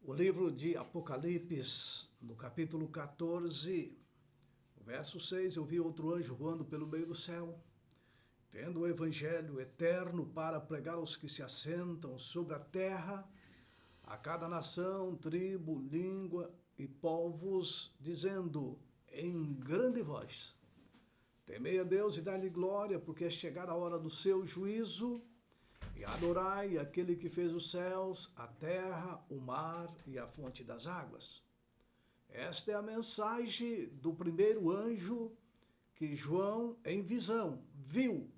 O livro de Apocalipse, no capítulo 14, verso 6, eu vi outro anjo voando pelo meio do céu, tendo o evangelho eterno para pregar aos que se assentam sobre a terra, a cada nação, tribo, língua e povos, dizendo em grande voz: temei a Deus e dai-lhe glória, porque é chegada a hora do seu juízo, e adorai aquele que fez os céus, a terra, o mar e a fonte das águas. Esta é a mensagem do primeiro anjo que João, em visão, viu,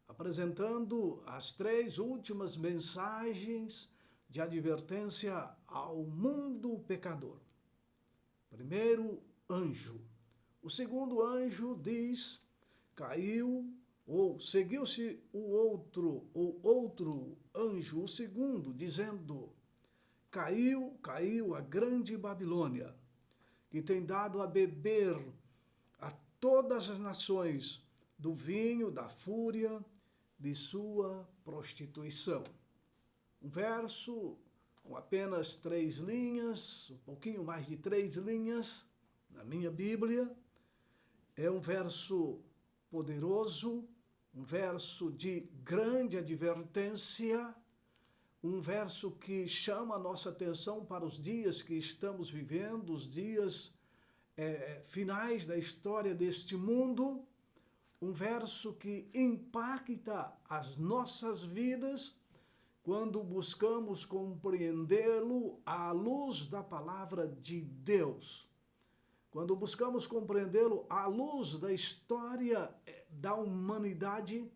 apresentando as três últimas mensagens de advertência ao mundo pecador. Primeiro anjo. O segundo anjo diz: caiu, ou seguiu-se o outro anjo, o segundo, dizendo: caiu a grande Babilônia, que tem dado a beber a todas as nações do vinho da fúria de sua prostituição. Um verso com apenas 3 linhas, um pouquinho mais de 3 linhas na minha Bíblia. É um verso poderoso, um verso de grande advertência, um verso que chama a nossa atenção para os dias que estamos vivendo, os dias finais da história deste mundo, um verso que impacta as nossas vidas quando buscamos compreendê-lo à luz da palavra de Deus. Quando buscamos compreendê-lo à luz da história da humanidade,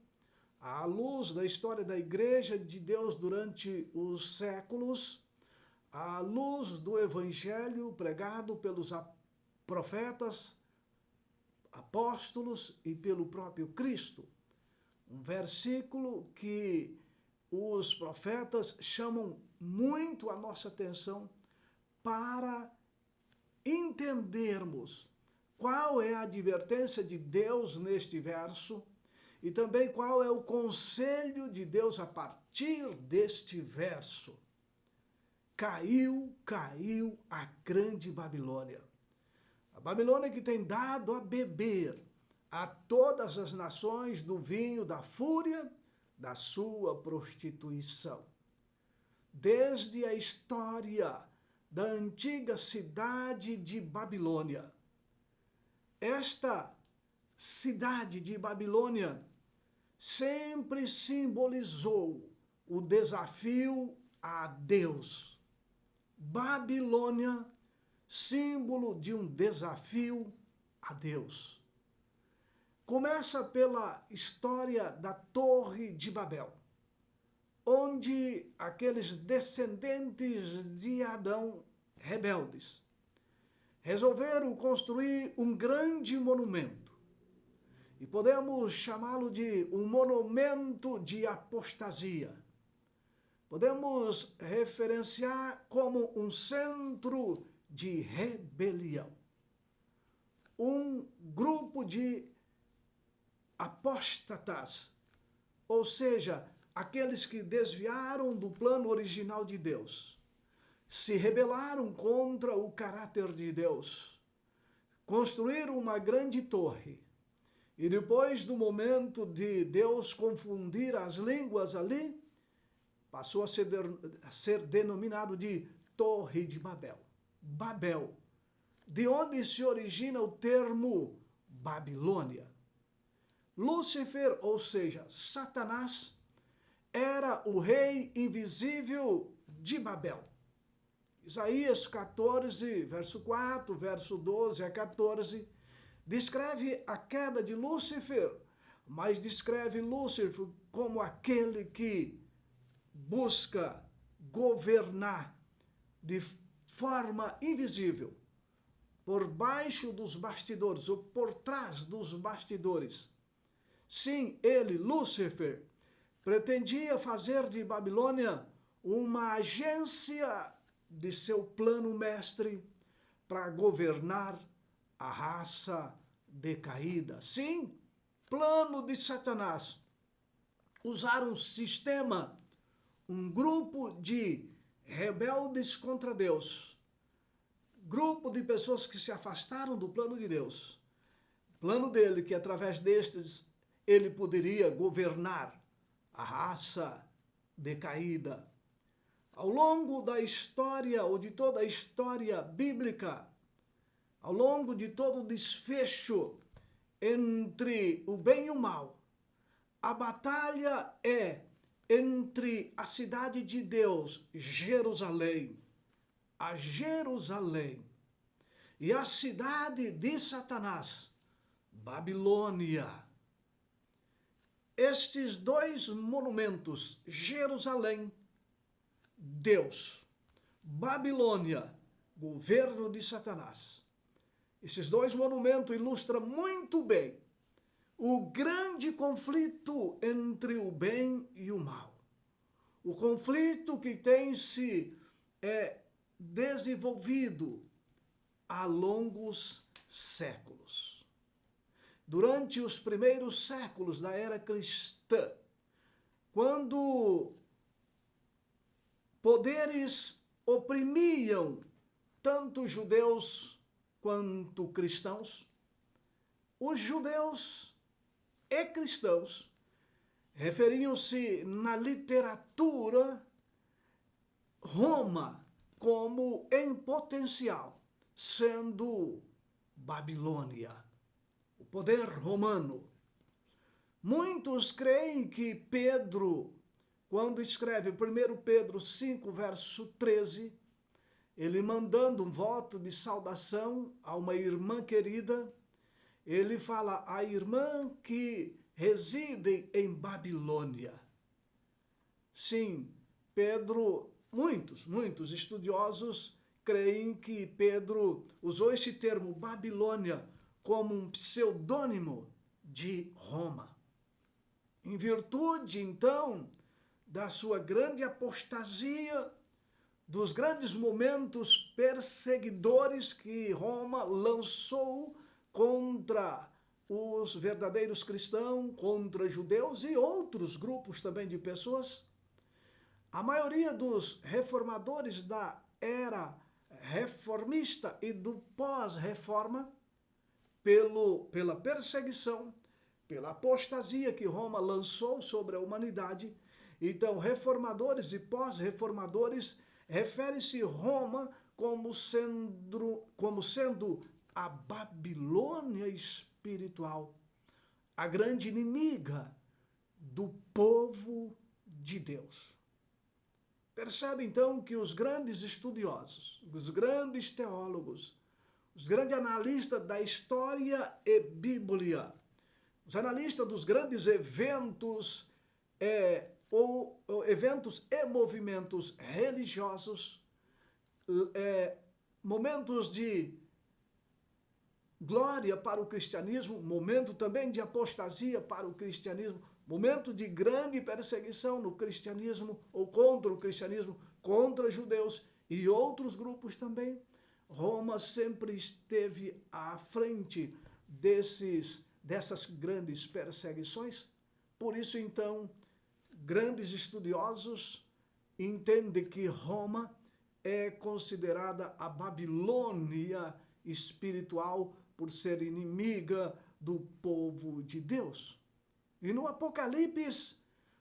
à luz da história da Igreja de Deus durante os séculos, à luz do Evangelho pregado pelos profetas, apóstolos e pelo próprio Cristo. Um versículo que os profetas chamam muito a nossa atenção para entendermos qual é a advertência de Deus neste verso e também qual é o conselho de Deus a partir deste verso. Caiu a grande Babilônia. A Babilônia que tem dado a beber a todas as nações do vinho da fúria da sua prostituição. Desde a história da antiga cidade de Babilônia. Esta cidade de Babilônia sempre simbolizou o desafio a Deus. Babilônia, símbolo de um desafio a Deus. Começa pela história da Torre de Babel, onde aqueles descendentes de Adão rebeldes resolveram construir um grande monumento. E podemos chamá-lo de um monumento de apostasia. Podemos referenciar como um centro de rebelião. Um grupo de apóstatas, ou seja, aqueles que desviaram do plano original de Deus, se rebelaram contra o caráter de Deus, construíram uma grande torre, e depois do momento de Deus confundir as línguas ali, passou a ser denominado de Torre de Babel. Babel, de onde se origina o termo Babilônia. Lúcifer, ou seja, Satanás, era o rei invisível de Babel. Isaías 14, verso 4, verso 12 a 14, descreve a queda de Lúcifer, mas descreve Lúcifer como aquele que busca governar de forma invisível, por baixo dos bastidores, ou por trás dos bastidores. Sim, ele, Lúcifer, pretendia fazer de Babilônia uma agência de seu plano mestre para governar a raça decaída. Sim, plano de Satanás. Usar um sistema, um grupo de rebeldes contra Deus, grupo de pessoas que se afastaram do plano de Deus, plano dele que através destes ele poderia governar a raça decaída. Ao longo da história, ou de toda a história bíblica, ao longo de todo o desfecho entre o bem e o mal, a batalha é entre a cidade de Deus, Jerusalém, a Jerusalém, e a cidade de Satanás, Babilônia. Estes dois monumentos, Jerusalém, Deus, Babilônia, governo de Satanás. Esses dois monumentos ilustram muito bem o grande conflito entre o bem e o mal. O conflito que tem se desenvolvido há longos séculos. Durante os primeiros séculos da era cristã, quando poderes oprimiam tanto judeus quanto cristãos, os judeus e cristãos referiam-se na literatura Roma como em potencial, sendo Babilônia, o poder romano. Muitos creem que Pedro, quando escreve 1 Pedro 5, verso 13, ele mandando um voto de saudação a uma irmã querida, ele fala a irmã que reside em Babilônia. Sim, Pedro, muitos estudiosos creem que Pedro usou esse termo Babilônia como um pseudônimo de Roma. Em virtude, então, da sua grande apostasia, dos grandes momentos perseguidores que Roma lançou contra os verdadeiros cristãos, contra judeus e outros grupos também de pessoas, a maioria dos reformadores da era reformista e do pós-reforma, pela perseguição, pela apostasia que Roma lançou sobre a humanidade, então reformadores e pós-reformadores refere-se Roma como sendo a Babilônia espiritual, a grande inimiga do povo de Deus. Percebe então que os grandes estudiosos, os grandes teólogos, os grandes analistas da história e Bíblia, os analistas dos grandes eventos eventos e movimentos religiosos, momentos de glória para o cristianismo, momento também de apostasia para o cristianismo, momento de grande perseguição no cristianismo ou contra o cristianismo, contra judeus e outros grupos também. Roma sempre esteve à frente dessas grandes perseguições. Por isso, então, grandes estudiosos entendem que Roma é considerada a Babilônia espiritual por ser inimiga do povo de Deus. E no Apocalipse,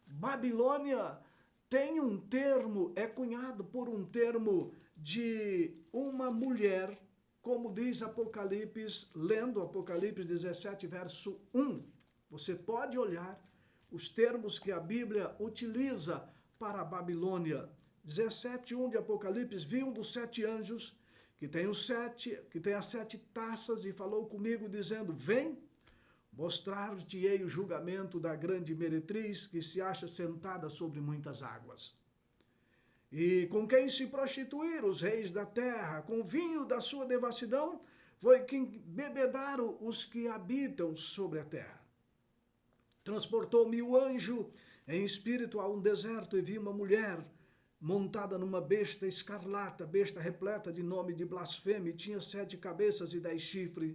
Babilônia tem um termo, é cunhado por um termo de uma mulher, como diz Apocalipse, lendo Apocalipse 17, verso 1. Você pode olhar os termos que a Bíblia utiliza para a Babilônia. 17:1 de Apocalipse, vi um dos 7 anjos que tem as 7 taças e falou comigo dizendo: vem, mostrar-te-ei o julgamento da grande meretriz que se acha sentada sobre muitas águas. E com quem se prostituíram os reis da terra, com o vinho da sua devassidão, foi quem bebedaram os que habitam sobre a terra. Transportou-me o anjo em espírito a um deserto e vi uma mulher montada numa besta escarlata, besta repleta de nome de blasfêmia, e tinha 7 cabeças e 10 chifres.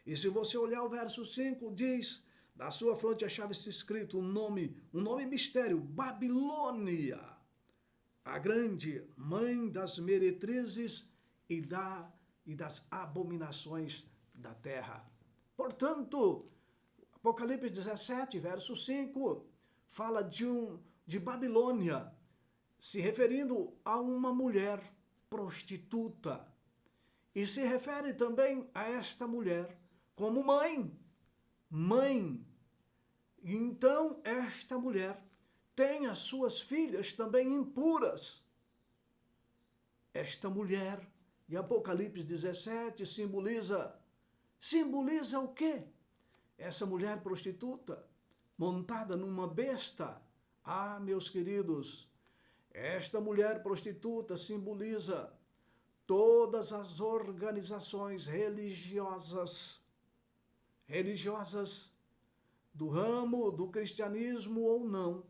E se você olhar o verso 5, diz, da sua fronte achava-se escrito um nome mistério, Babilônia, a grande mãe das meretrizes e das abominações da terra. Portanto, Apocalipse 17, verso 5, fala de Babilônia, se referindo a uma mulher prostituta. E se refere também a esta mulher como mãe. Mãe. Então, esta mulher tem as suas filhas também impuras. Esta mulher de Apocalipse 17 simboliza o quê? Essa mulher prostituta, montada numa besta. Ah, meus queridos, esta mulher prostituta simboliza todas as organizações religiosas do ramo do cristianismo ou não,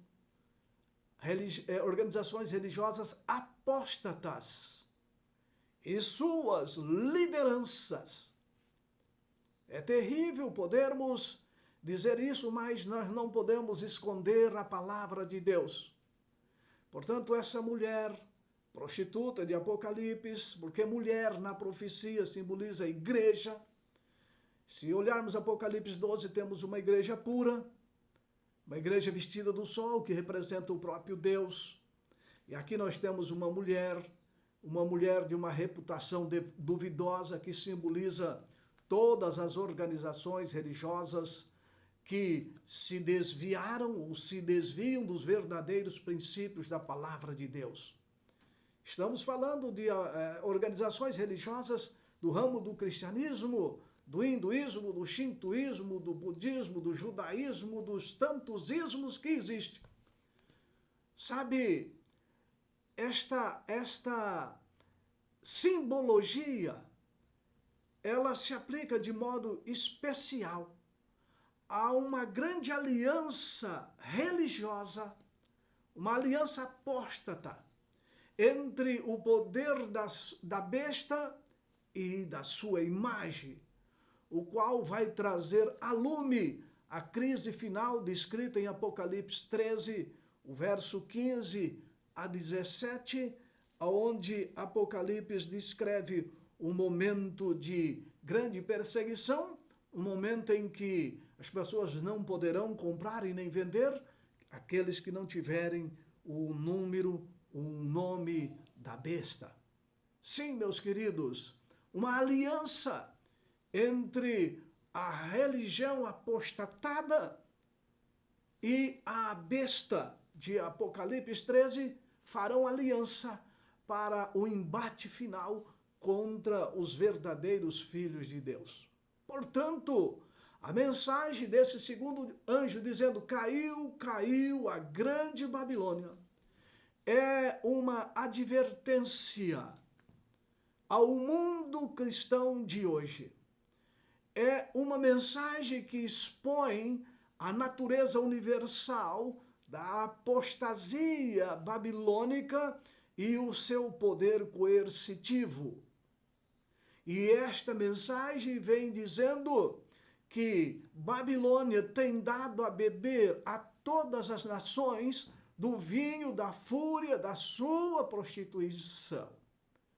organizações religiosas apóstatas e suas lideranças. É terrível podermos dizer isso, mas nós não podemos esconder a palavra de Deus. Portanto, essa mulher prostituta de Apocalipse, porque mulher na profecia simboliza a igreja. Se olharmos Apocalipse 12, temos uma igreja pura, uma igreja vestida do sol, que representa o próprio Deus. E aqui nós temos uma mulher de uma reputação duvidosa, que simboliza todas as organizações religiosas que se desviaram ou se desviam dos verdadeiros princípios da palavra de Deus. Estamos falando de organizações religiosas do ramo do cristianismo, do hinduísmo, do shintoísmo, do budismo, do judaísmo, dos tantos ismos que existem. Sabe, esta simbologia, ela se aplica de modo especial a uma grande aliança religiosa, uma aliança apóstata, entre o poder da besta e da sua imagem, o qual vai trazer à lume a crise final descrita em Apocalipse 13, o verso 15 a 17, onde Apocalipse descreve um momento de grande perseguição, um momento em que as pessoas não poderão comprar e nem vender, aqueles que não tiverem o nome da besta. Sim, meus queridos, uma aliança entre a religião apostatada e a besta de Apocalipse 13 farão aliança para o embate final contra os verdadeiros filhos de Deus. Portanto, a mensagem desse segundo anjo dizendo caiu a grande Babilônia é uma advertência ao mundo cristão de hoje. É uma mensagem que expõe a natureza universal da apostasia babilônica e o seu poder coercitivo. E esta mensagem vem dizendo que Babilônia tem dado a beber a todas as nações do vinho da fúria da sua prostituição.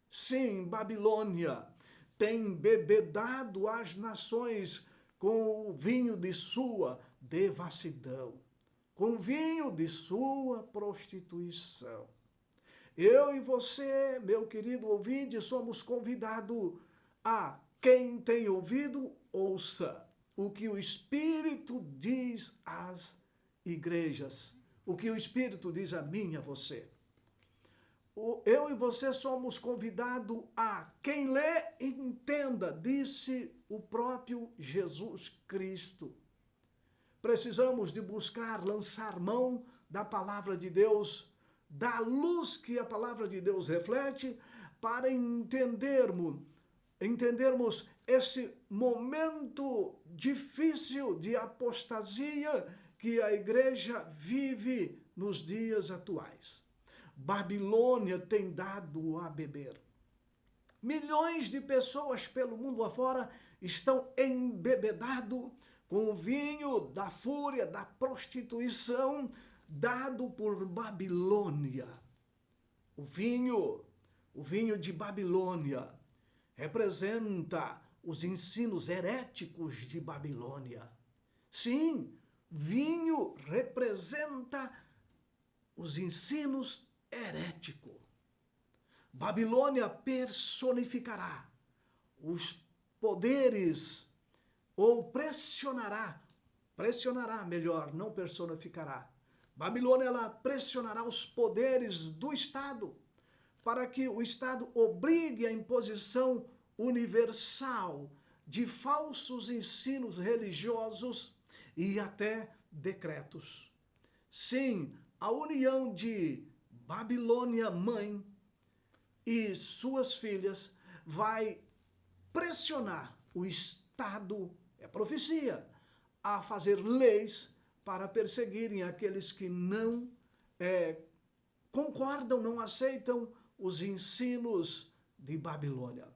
Sim, Babilônia tem bebedado as nações com o vinho de sua devassidão, com o vinho de sua prostituição. Eu e você, meu querido ouvinte, somos convidados a, quem tem ouvido, ouça o que o Espírito diz às igrejas, o que o Espírito diz a mim e a você. Eu e você somos convidados a, quem lê, entenda, disse o próprio Jesus Cristo. Precisamos de buscar, lançar mão da palavra de Deus, da luz que a palavra de Deus reflete, para entendermos esse momento difícil de apostasia que a igreja vive nos dias atuais. Babilônia tem dado a beber. Milhões de pessoas pelo mundo afora estão embebedados com o vinho da fúria, da prostituição, dado por Babilônia. o vinho de Babilônia, representa os ensinos heréticos de Babilônia. Sim, vinho representa os ensinos heréticos. Babilônia personificará os poderes, ou pressionará melhor, não personificará. Babilônia, ela pressionará os poderes do Estado, para que o Estado obrigue a imposição universal de falsos ensinos religiosos e até decretos. Sim, a união de Babilônia mãe e suas filhas vai pressionar o Estado, é profecia, a fazer leis para perseguirem aqueles que não concordam, não aceitam os ensinos de Babilônia.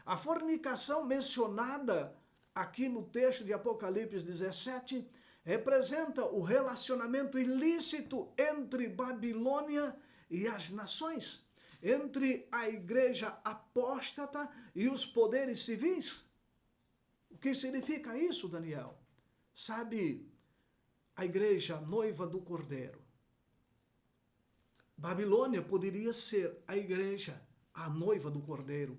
A fornicação mencionada aqui no texto de Apocalipse 17 representa o relacionamento ilícito entre Babilônia e as nações, entre a igreja apóstata e os poderes civis. O que significa isso, Daniel? Sabe, a igreja noiva do Cordeiro. Babilônia poderia ser a igreja, a noiva do Cordeiro.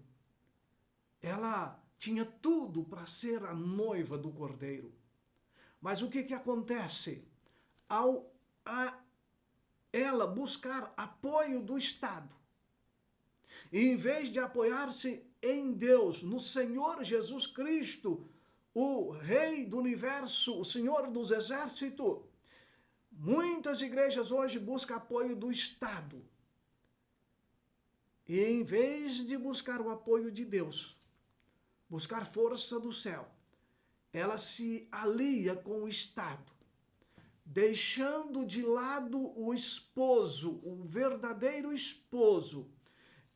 Ela tinha tudo para ser a noiva do Cordeiro. Mas o que acontece? Ao ela buscar apoio do Estado, e em vez de apoiar-se em Deus, no Senhor Jesus Cristo, o Rei do Universo, o Senhor dos Exércitos, muitas igrejas hoje buscam apoio do Estado. E em vez de buscar o apoio de Deus, buscar força do céu, ela se alia com o Estado, deixando de lado o esposo, o verdadeiro esposo,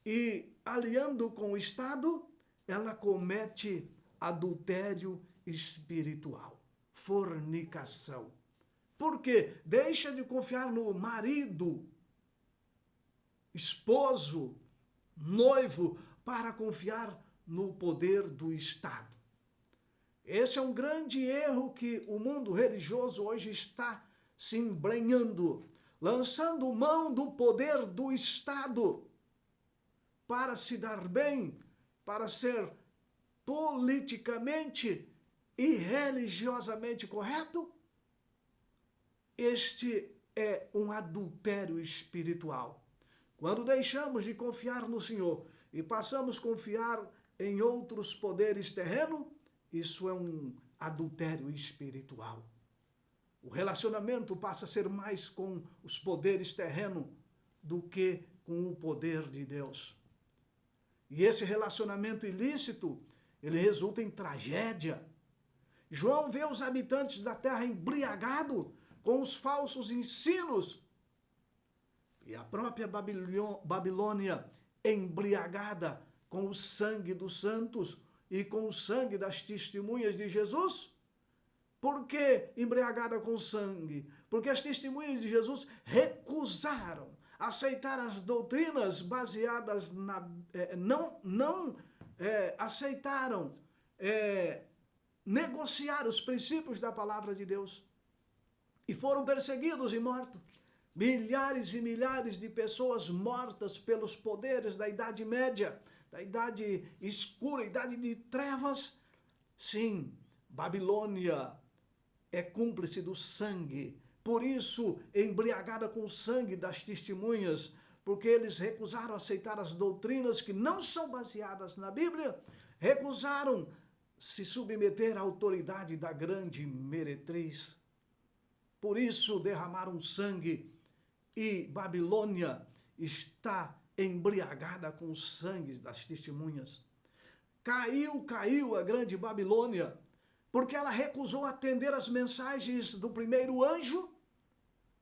e aliando com o Estado, ela comete adultério espiritual, fornicação. Porque deixa de confiar no marido, esposo, noivo, para confiar no poder do Estado. Esse é um grande erro que o mundo religioso hoje está se embrenhando, lançando mão do poder do Estado para se dar bem, para ser politicamente e religiosamente correto. Este é um adultério espiritual. Quando deixamos de confiar no Senhor e passamos a confiar em outros poderes terrenos, isso é um adultério espiritual. O relacionamento passa a ser mais com os poderes terrenos do que com o poder de Deus. E esse relacionamento ilícito, ele resulta em tragédia. João vê os habitantes da terra embriagados com os falsos ensinos. E a própria Babilônia embriagada com o sangue dos santos e com o sangue das testemunhas de Jesus. Por que embriagada com sangue? Porque as testemunhas de Jesus recusaram aceitar as doutrinas baseadas não aceitaram negociar os princípios da palavra de Deus. E foram perseguidos e mortos. Milhares e milhares de pessoas mortas pelos poderes da Idade Média, da Idade Escura, Idade de Trevas. Sim, Babilônia é cúmplice do sangue. Por isso, embriagada com o sangue das testemunhas, porque eles recusaram aceitar as doutrinas que não são baseadas na Bíblia, recusaram se submeter à autoridade da grande meretriz. Por isso derramaram sangue e Babilônia está embriagada com o sangue das testemunhas. Caiu a grande Babilônia, porque ela recusou atender as mensagens do primeiro anjo,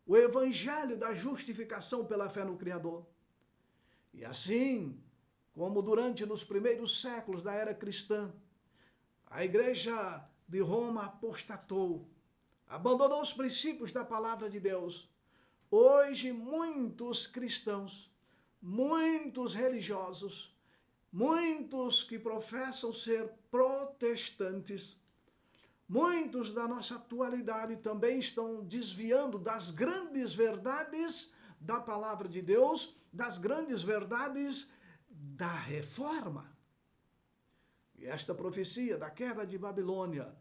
o evangelho da justificação pela fé no Criador. E assim, como durante nos primeiros séculos da era cristã, a igreja de Roma apostatou, abandonou os princípios da palavra de Deus. Hoje, muitos cristãos muitos religiosos, muitos que professam ser protestantes, muitos da nossa atualidade também estão desviando das grandes verdades da palavra de Deus, das grandes verdades da reforma. E esta profecia da queda de Babilônia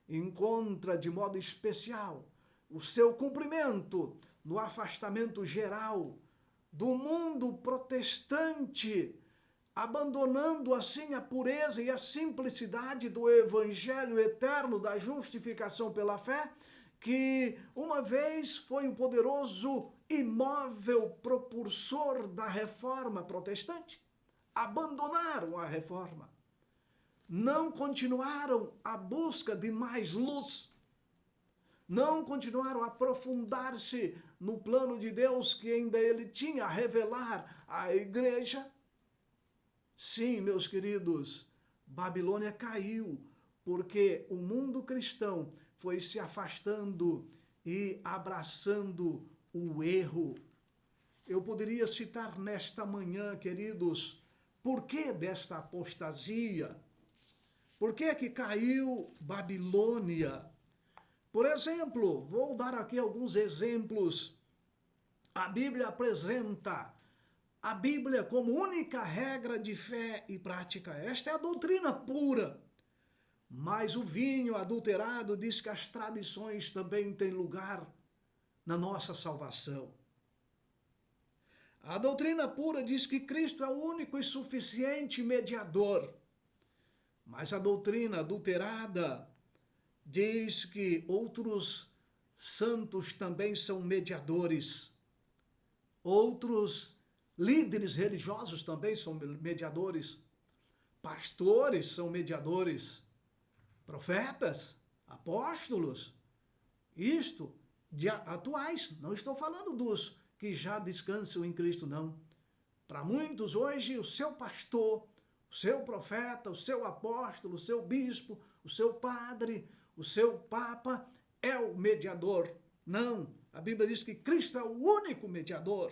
encontra de modo especial o seu cumprimento no afastamento geral do mundo protestante, abandonando assim a pureza e a simplicidade do evangelho eterno da justificação pela fé, que uma vez foi um poderoso imóvel propulsor da reforma protestante. Abandonaram a reforma. Não continuaram a busca de mais luz. Não continuaram a aprofundar-se no plano de Deus que ainda ele tinha a revelar à igreja. Sim, meus queridos, Babilônia caiu porque o mundo cristão foi se afastando e abraçando o erro. Eu poderia citar nesta manhã, queridos, por que desta apostasia? Por que que caiu Babilônia? Por exemplo, vou dar aqui alguns exemplos. A Bíblia apresenta a Bíblia como única regra de fé e prática. Esta é a doutrina pura. Mas o vinho adulterado diz que as tradições também têm lugar na nossa salvação. A doutrina pura diz que Cristo é o único e suficiente mediador. Mas a doutrina adulterada diz que outros santos também são mediadores. Outros líderes religiosos também são mediadores. Pastores são mediadores. Profetas, apóstolos. Isto de atuais. Não estou falando dos que já descansam em Cristo, não. Para muitos hoje, o seu pastor, o seu profeta, o seu apóstolo, o seu bispo, o seu padre, o seu papa é o mediador. Não, a Bíblia diz que Cristo é o único mediador.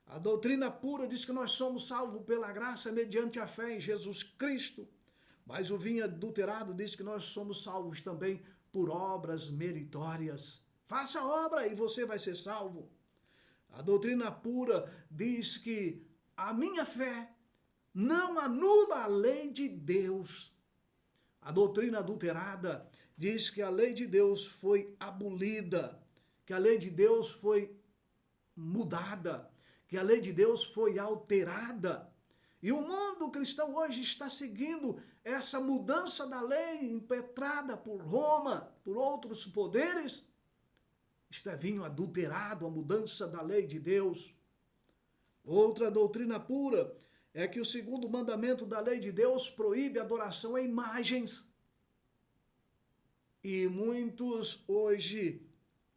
A doutrina pura diz que nós somos salvos pela graça mediante a fé em Jesus Cristo. Mas o vinho adulterado diz que nós somos salvos também por obras meritórias. Faça a obra e você vai ser salvo. A doutrina pura diz que a minha fé não anula a lei de Deus. A doutrina adulterada diz que a lei de Deus foi abolida, que a lei de Deus foi mudada, que a lei de Deus foi alterada. E o mundo cristão hoje está seguindo essa mudança da lei impetrada por Roma, por outros poderes. Isto é vinho adulterado, a mudança da lei de Deus. Outra doutrina pura é que o segundo mandamento da lei de Deus proíbe a adoração a imagens. E muitos hoje,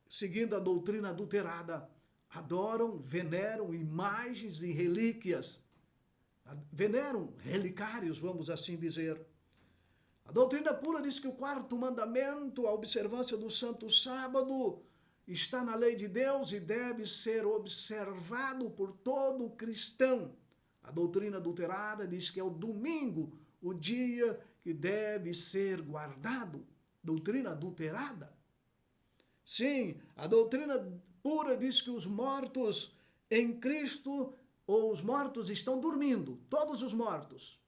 seguindo a doutrina adulterada, adoram, veneram imagens e relíquias. Veneram relicários, vamos assim dizer. A doutrina pura diz que o quarto mandamento, a observância do santo sábado, está na lei de Deus e deve ser observado por todo cristão. A doutrina adulterada diz que é o domingo, o dia que deve ser guardado. Doutrina adulterada. Sim, a doutrina pura diz que os mortos em Cristo, ou os mortos estão dormindo, todos os mortos,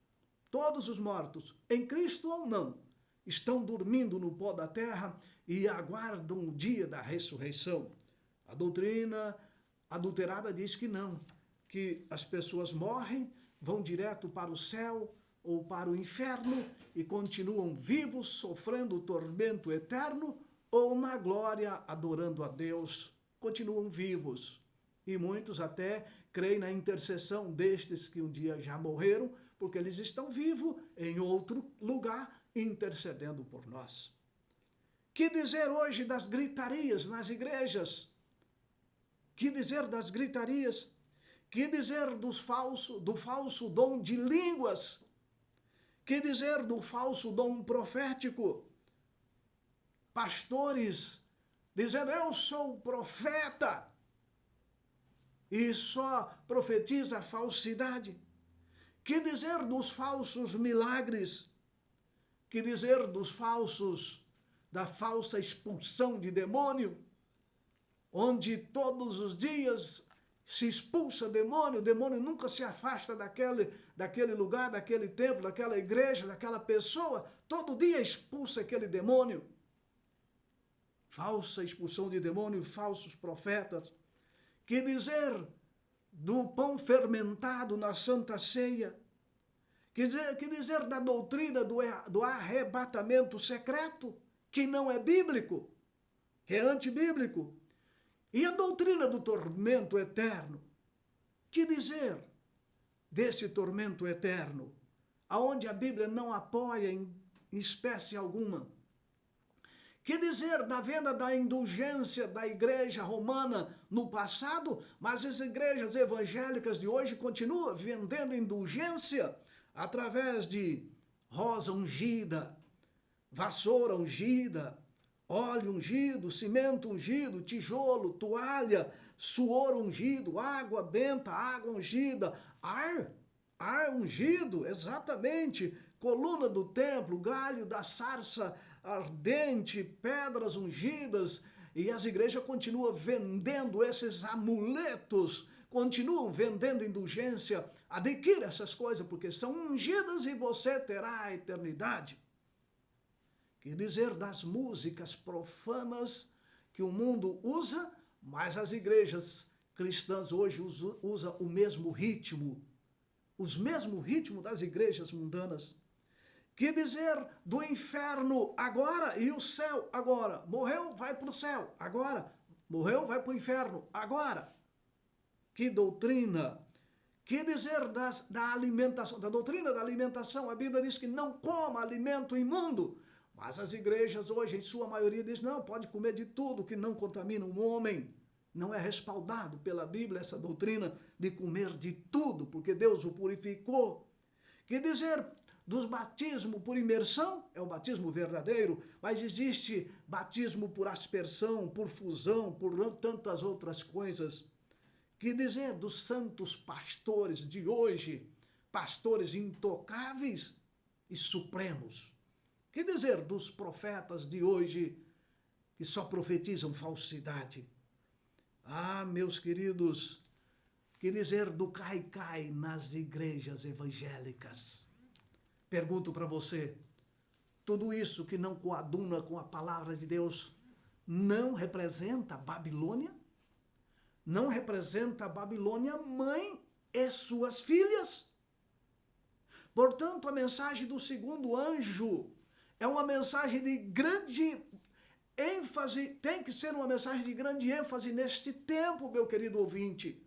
em Cristo ou não, estão dormindo no pó da terra e aguardam o dia da ressurreição. A doutrina adulterada diz que não, que as pessoas morrem, vão direto para o céu ou para o inferno e continuam vivos, sofrendo o tormento eterno, ou na glória, adorando a Deus, continuam vivos. E muitos até creem na intercessão destes que um dia já morreram, porque eles estão vivos em outro lugar, intercedendo por nós. Que dizer hoje das gritarias nas igrejas? Que dizer das gritarias? Que dizer do falso dom de línguas? Que dizer do falso dom profético? Pastores dizendo, eu sou profeta. e só profetiza a falsidade? Que dizer dos falsos milagres? Que dizer da falsa expulsão de demônio? Onde todos os dias se expulsa demônio, o demônio nunca se afasta daquele lugar, daquele templo, daquela igreja, daquela pessoa, todo dia expulsa aquele demônio. Falsa expulsão de demônio, falsos profetas. Que dizer do pão fermentado na Santa Ceia? Que dizer da doutrina do arrebatamento secreto, que não é bíblico, que é antibíblico? E a doutrina do tormento eterno? Que dizer desse tormento eterno, aonde a Bíblia não apoia em espécie alguma? Que dizer da venda da indulgência da igreja romana no passado, mas as igrejas evangélicas de hoje continuam vendendo indulgência através de rosa ungida, vassoura ungida, óleo ungido, cimento ungido, tijolo, toalha, suor ungido, água benta, água ungida, ar ungido, exatamente, coluna do templo, galho da sarça ardente, pedras ungidas, e as igrejas continuam vendendo esses amuletos, continuam vendendo indulgência. Adquira essas coisas, porque são ungidas e você terá a eternidade. Que dizer das músicas profanas que o mundo usa, mas as igrejas cristãs hoje usam o mesmo ritmo, os mesmos ritmos das igrejas mundanas? Que dizer do inferno agora e o céu agora? Morreu, vai para o céu agora. Morreu, vai para o inferno agora. Que doutrina! Que dizer da alimentação, da doutrina da alimentação? A Bíblia diz que não coma alimento imundo. Mas as igrejas hoje, em sua maioria, dizem, não, pode comer de tudo que não contamina o homem. Não é respaldado pela Bíblia essa doutrina de comer de tudo, porque Deus o purificou. Que dizer dos batismos por imersão? É o batismo verdadeiro, mas existe batismo por aspersão, por fusão, por tantas outras coisas. Que dizer dos santos pastores de hoje, pastores intocáveis e supremos? Que dizer dos profetas de hoje que só profetizam falsidade? Ah, meus queridos, que dizer do cai-cai nas igrejas evangélicas? Pergunto para você, tudo isso que não coaduna com a palavra de Deus não representa a Babilônia? Não representa a Babilônia mãe e suas filhas? Portanto, a mensagem do segundo anjo é uma mensagem de grande ênfase, tem que ser uma mensagem de grande ênfase neste tempo, meu querido ouvinte.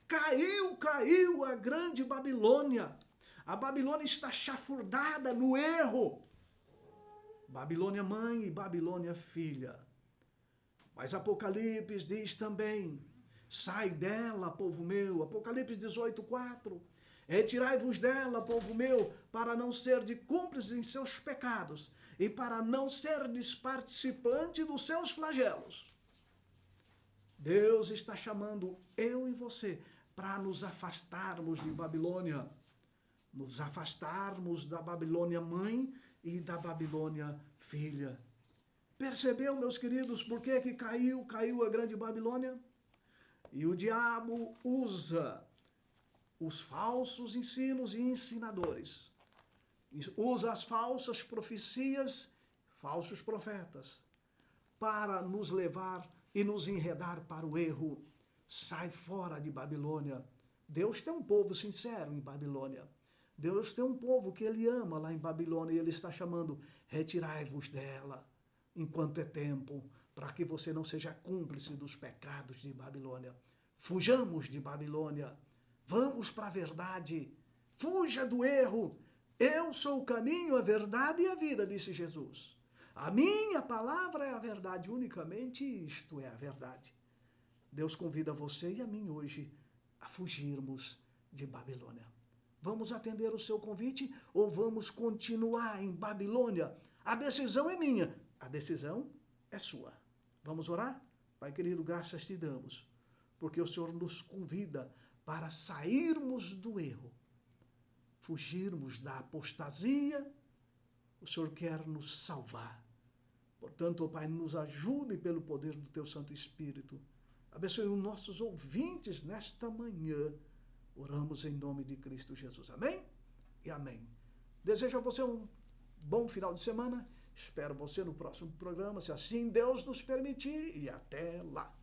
Caiu a grande Babilônia. A Babilônia está chafurdada no erro. Babilônia mãe e Babilônia filha. Mas Apocalipse diz também, sai dela, povo meu. Apocalipse 18:4. Retirai-vos dela, povo meu, para não serdes cúmplices em seus pecados e para não serdes participante dos seus flagelos. Deus está chamando eu e você para nos afastarmos de Babilônia, nos afastarmos da Babilônia mãe e da Babilônia filha. Percebeu, meus queridos, por que caiu a grande Babilônia? E o diabo usa os falsos ensinos e ensinadores. Usa as falsas profecias, falsos profetas, para nos levar e nos enredar para o erro. Sai fora de Babilônia. Deus tem um povo sincero em Babilônia. Deus tem um povo que Ele ama lá em Babilônia e Ele está chamando, retirai-vos dela, enquanto é tempo, para que você não seja cúmplice dos pecados de Babilônia. Fujamos de Babilônia. Vamos para a verdade. Fuja do erro. Eu sou o caminho, a verdade e a vida, disse Jesus. A minha palavra é a verdade, unicamente isto é a verdade. Deus convida você e a mim hoje a fugirmos de Babilônia. Vamos atender o seu convite ou vamos continuar em Babilônia? A decisão é minha, a decisão é sua. Vamos orar? Pai querido, graças te damos, porque o Senhor nos convida para sairmos do erro, fugirmos da apostasia. O Senhor quer nos salvar. Portanto, ó Pai, nos ajude pelo poder do Teu Santo Espírito. Abençoe os nossos ouvintes nesta manhã. Oramos em nome de Cristo Jesus. Amém? E amém. Desejo a você um bom final de semana. Espero você no próximo programa, se assim Deus nos permitir. E até lá.